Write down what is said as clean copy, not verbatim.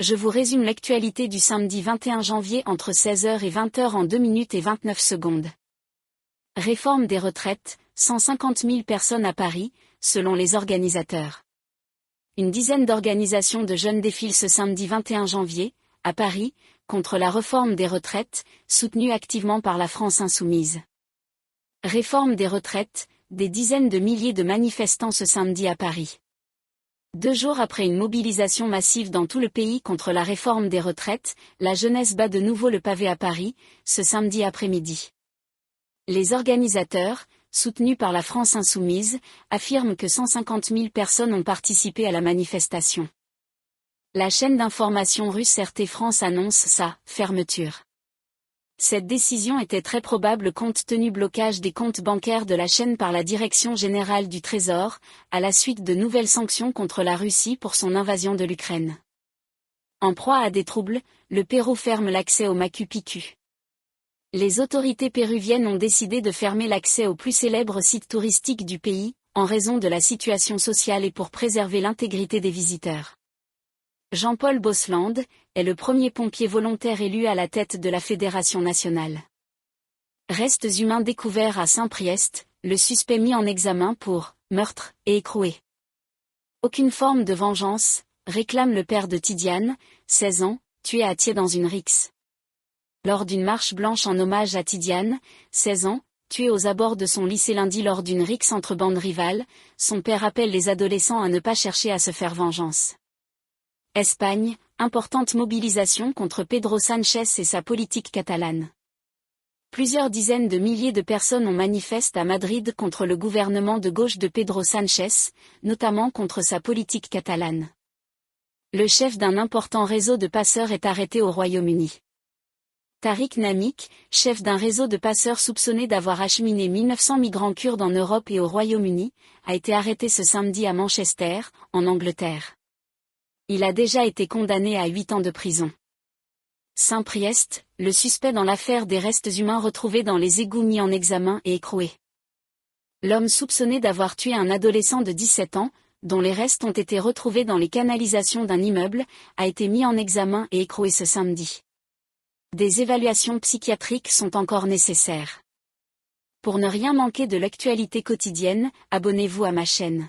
Je vous résume l'actualité du samedi 21 janvier entre 16h et 20h en 2 minutes et 29 secondes. Réforme des retraites, 150 000 personnes à Paris, selon les organisateurs. Une dizaine d'organisations de jeunes défilent ce samedi 21 janvier, à Paris, contre la réforme des retraites, soutenue activement par la France insoumise. Réforme des retraites, des dizaines de milliers de manifestants ce samedi à Paris. 2 jours après une mobilisation massive dans tout le pays contre la réforme des retraites, la jeunesse bat de nouveau le pavé à Paris, ce samedi après-midi. Les organisateurs, soutenus par la France insoumise, affirment que 150 000 personnes ont participé à la manifestation. La chaîne d'information russe RT France annonce sa fermeture. Cette décision était très probable compte tenu blocage des comptes bancaires de la chaîne par la Direction générale du Trésor, à la suite de nouvelles sanctions contre la Russie pour son invasion de l'Ukraine. En proie à des troubles, le Pérou ferme l'accès au Machu Picchu. Les autorités péruviennes ont décidé de fermer l'accès au plus célèbre site touristique du pays, en raison de la situation sociale et pour préserver l'intégrité des visiteurs. Jean-Paul Bosland est le premier pompier volontaire élu à la tête de la Fédération nationale. Restes humains découverts à Saint-Priest, le suspect mis en examen pour meurtre et écroué. Aucune forme de vengeance, réclame le père de Tidiane, 16 ans, tué à Thiers dans une rixe. Lors d'une marche blanche en hommage à Tidiane, 16 ans, tué aux abords de son lycée lundi lors d'une rixe entre bandes rivales, son père appelle les adolescents à ne pas chercher à se faire vengeance. Espagne, importante mobilisation contre Pedro Sánchez et sa politique catalane. Plusieurs dizaines de milliers de personnes ont manifesté à Madrid contre le gouvernement de gauche de Pedro Sánchez, notamment contre sa politique catalane. Le chef d'un important réseau de passeurs est arrêté au Royaume-Uni. Tariq Namik, chef d'un réseau de passeurs soupçonné d'avoir acheminé 1900 migrants kurdes en Europe et au Royaume-Uni, a été arrêté ce samedi à Manchester, en Angleterre. Il a déjà été condamné à 8 ans de prison. Saint-Priest, le suspect dans l'affaire des restes humains retrouvés dans les égouts mis en examen et écroué. L'homme soupçonné d'avoir tué un adolescent de 17 ans, dont les restes ont été retrouvés dans les canalisations d'un immeuble, a été mis en examen et écroué ce samedi. Des évaluations psychiatriques sont encore nécessaires. Pour ne rien manquer de l'actualité quotidienne, abonnez-vous à ma chaîne.